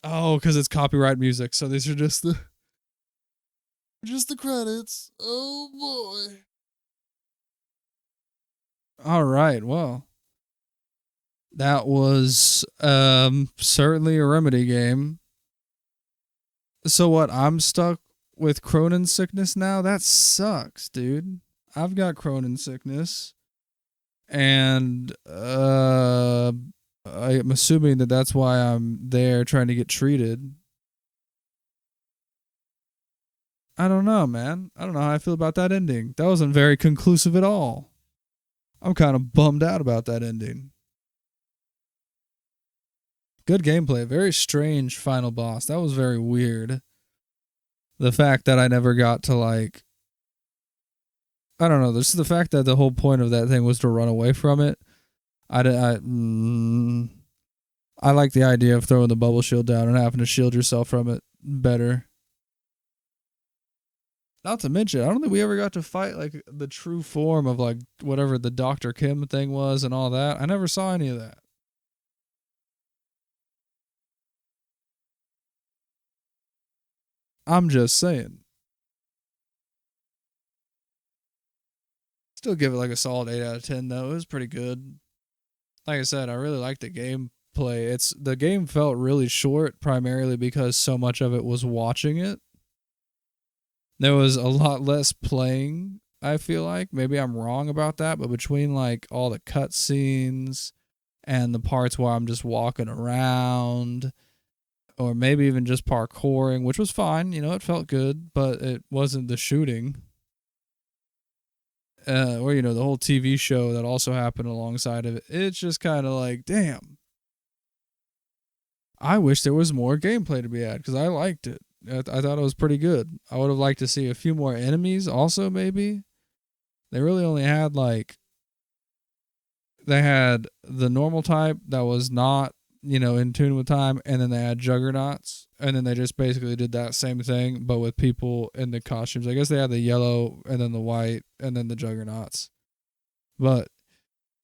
Oh, because it's copyright music. So these are just the credits. Oh boy. All right. Well, that was certainly a Remedy game. So what? I'm stuck with Cronin sickness now. That sucks, dude. I've got Cronin sickness, and I'm assuming that that's why I'm there trying to get treated. I don't know, man. I don't know how I feel about that ending. That wasn't very conclusive at all. I'm kind of bummed out about that ending. Good gameplay. Very strange final boss. That was very weird. The fact that I never got to, like, I don't know. Just the fact that the whole point of that thing was to run away from it. I like the idea of throwing the bubble shield down and having to shield yourself from it better. Not to mention, I don't think we ever got to fight like the true form of like whatever the Dr. Kim thing was and all that. I never saw any of that. I'm just saying. Still give it like a solid 8 out of 10 though. It was pretty good. Like I said, I really liked the gameplay. The game felt really short primarily because so much of it was watching it. There was a lot less playing, I feel like. Maybe I'm wrong about that, but between like all the cutscenes and the parts where I'm just walking around, or maybe even just parkouring, which was fine, it felt good, but it wasn't the shooting. Or the whole TV show that also happened alongside of it. It's just kind of like, damn. I wish there was more gameplay to be had because I liked it. I thought it was pretty good. I would have liked to see a few more enemies also, maybe. They really only had they had the normal type that was not, in tune with time, and then they had juggernauts, and then they just basically did that same thing, but with people in the costumes. I guess they had the yellow, and then the white, and then the juggernauts. But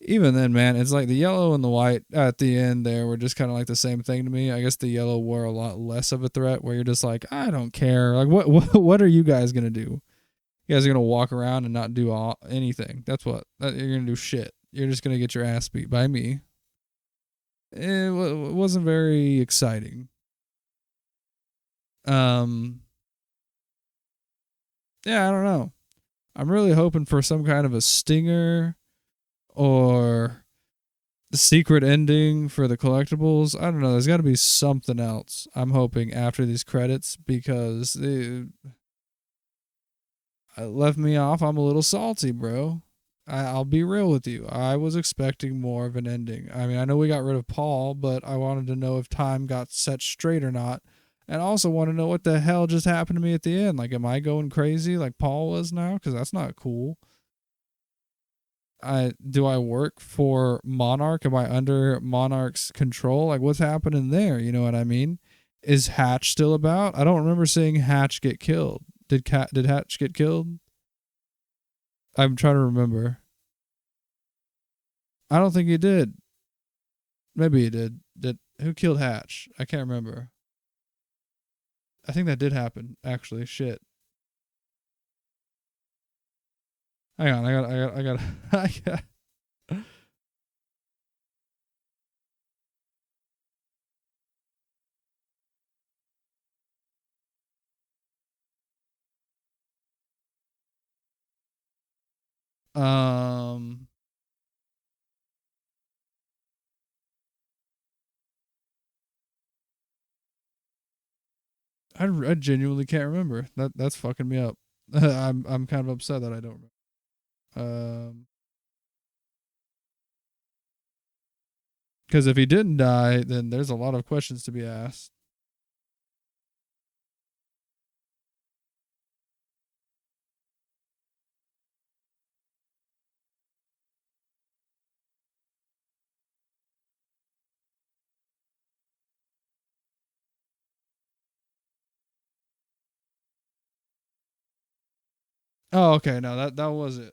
even then, man, it's like the yellow and the white at the end there were just kind of like the same thing to me. I guess the yellow were a lot less of a threat, where you're just like, I don't care. Like, what are you guys gonna do? You guys are gonna walk around and not do anything. That's what you're gonna do. Shit. You're just gonna get your ass beat by me. It wasn't very exciting. Um, yeah, I don't know. I'm really hoping for some kind of a stinger or the secret ending for the collectibles. I don't know. There's got to be something else. I'm hoping after these credits because it left me off. I'm a little salty, bro. I'll be real with you. I was expecting more of an ending. I mean, I know we got rid of Paul, but I wanted to know if time got set straight or not. And I also want to know what the hell just happened to me at the end. Like, am I going crazy like Paul was now? Because that's not cool. Do I work for Monarch? Am I under Monarch's control? Like, what's happening there? You know what I mean? Is Hatch still about? I don't remember seeing Hatch get killed. Did Hatch get killed? I'm trying to remember. I don't think he did. Maybe he did. Did who killed Hatch? I can't remember. I think that did happen. Actually, shit. Hang on, I got, I got. Um, I genuinely can't remember. That's fucking me up. I'm kind of upset that I don't remember. Because if he didn't die, then there's a lot of questions to be asked. Oh, okay. No, that was it.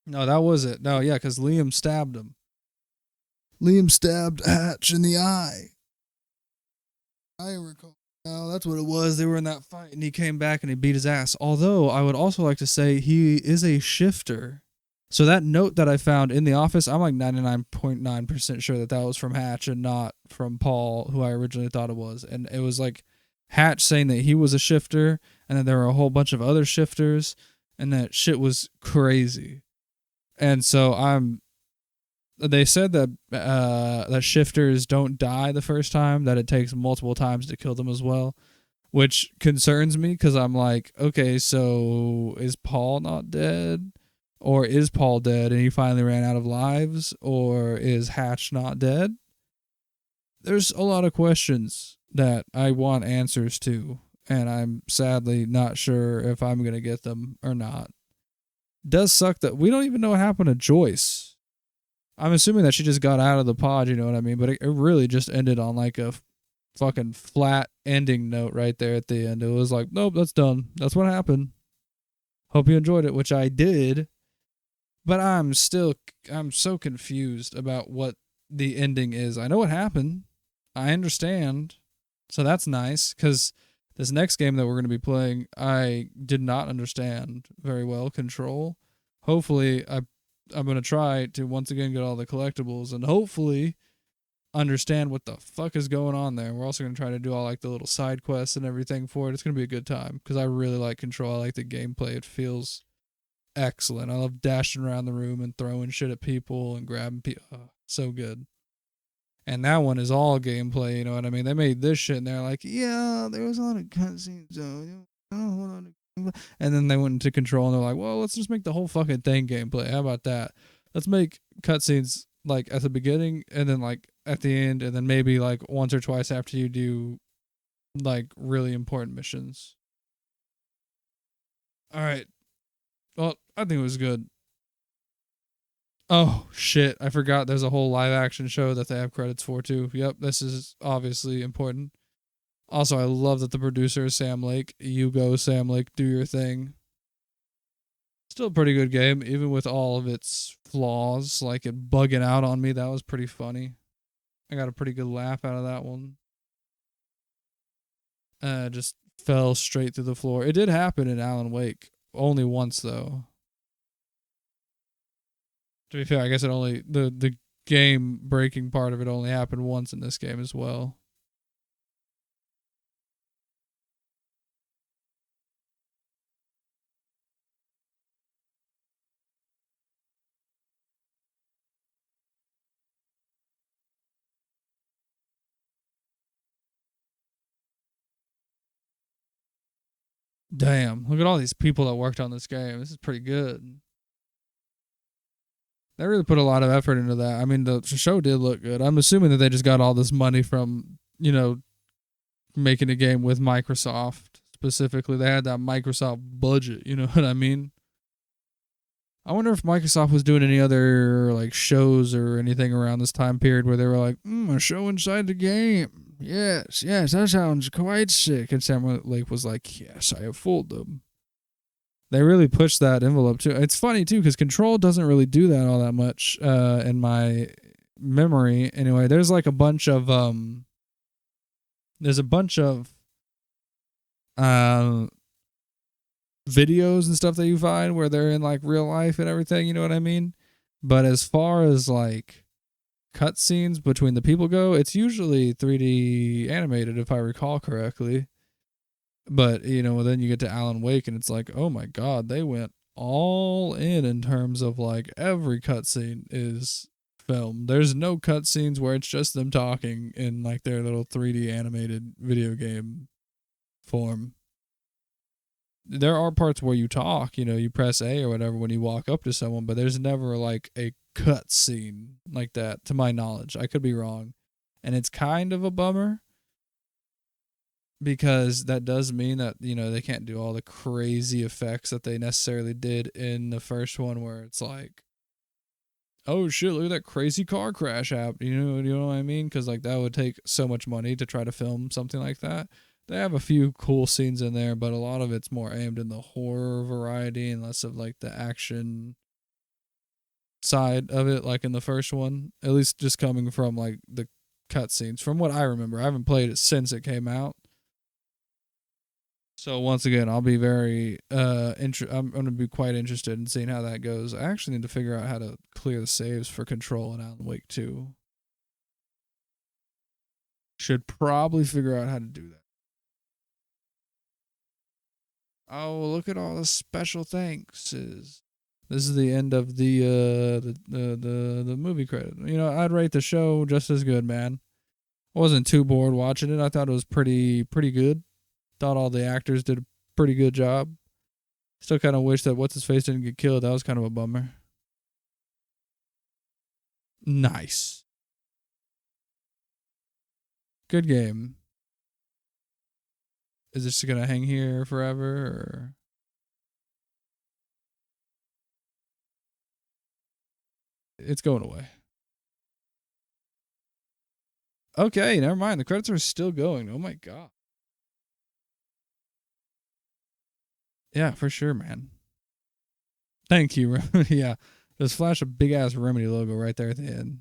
No, that was it. No, yeah, because Liam stabbed him. Liam stabbed Hatch in the eye. I recall. No, that's what it was. They were in that fight, and he came back and he beat his ass. Although I would also like to say he is a shifter. So that note that I found in the office, I'm like 99.9% sure that was from Hatch and not from Paul, who I originally thought it was. And it was like Hatch saying that he was a shifter, and then there were a whole bunch of other shifters, and that shit was crazy. And so they said that that shifters don't die the first time, that it takes multiple times to kill them as well, which concerns me because I'm like, okay, so is Paul not dead? Or is Paul dead and he finally ran out of lives? Or is Hatch not dead? There's a lot of questions that I want answers to, and I'm sadly not sure if I'm going to get them or not. Does suck that we don't even know what happened to Joyce. I'm assuming that she just got out of the pod, you know what I mean? But it really just ended on like a fucking flat ending note right there at the end. It was like, nope, that's done. That's what happened. Hope you enjoyed it, which I did. But I'm so confused about what the ending is. I know what happened. I understand. So that's nice, because this next game that we're going to be playing, I did not understand very well. Control. Hopefully, I'm going to try to once again get all the collectibles and hopefully understand what the fuck is going on there. We're also going to try to do all like the little side quests and everything for it. It's going to be a good time because I really like Control. I like the gameplay. It feels excellent. I love dashing around the room and throwing shit at people and grabbing people. Oh, so good. And that one is all gameplay, you know what I mean? They made this shit and they're like, yeah, there was a lot of cutscenes, and then they went into Control and they're like, well, let's just make the whole fucking thing gameplay. How about that? Let's make cutscenes like at the beginning and then like at the end, and then maybe like once or twice after you do like really important missions. All right. Well, I think it was good. Oh, shit. I forgot there's a whole live action show that they have credits for, too. Yep, this is obviously important. Also, I love that the producer is Sam Lake. You go, Sam Lake, do your thing. Still a pretty good game, even with all of its flaws, like it bugging out on me. That was pretty funny. I got a pretty good laugh out of that one. Just fell straight through the floor. It did happen in Alan Wake. Only once, though. To be fair, I guess it only the game breaking part of it only happened once in this game as well. Damn, look at all these people that worked on this game. This is pretty good. They really put a lot of effort into that. I mean, the show did look good. I'm assuming that they just got all this money from, making a game with Microsoft specifically. They had that Microsoft budget, you know what I mean? I wonder if Microsoft was doing any other like shows or anything around this time period where they were like, a show inside the game. Yes, that sounds quite sick. And Sam Lake was like, yes, I have fooled them. They really pushed that envelope too. It's funny too because Control doesn't really do that all that much in my memory. Anyway, there's like a bunch of videos and stuff that you find where they're in like real life and everything. You know what I mean? But as far as like cutscenes between the people go, it's usually 3D animated if I recall correctly. But, then you get to Alan Wake and it's like, oh my God, they went all in terms of like every cutscene is filmed. There's no cutscenes where it's just them talking in like their little 3D animated video game form. There are parts where you talk, you press A or whatever when you walk up to someone, but there's never like a cutscene like that to my knowledge. I could be wrong. And it's kind of a bummer, because that does mean that, they can't do all the crazy effects that they necessarily did in the first one where it's like, oh shit, look at that crazy car crash app. You know what I mean? Because like that would take so much money to try to film something like that. They have a few cool scenes in there, but a lot of it's more aimed in the horror variety and less of like the action side of it, like in the first one. At least just coming from like the cutscenes from what I remember. I haven't played it since it came out. So once again, I'll be very I'm going to be quite interested in seeing how that goes. I actually need to figure out how to clear the saves for Control and Alan Wake 2. Should probably figure out how to do that. Oh, look at all the special thanks. This is the end of the movie credit. You know, I'd rate the show just as good, man. I wasn't too bored watching it. I thought it was pretty good. Thought all the actors did a pretty good job. Still kind of wish that what's his face didn't get killed. That was kind of a bummer. Nice. Good game. Is this gonna hang here forever, or? It's going away. Okay, never mind. The credits are still going. Oh my god. Yeah, for sure, man. Thank you. Yeah, just flash a big ass Remedy logo right there at the end.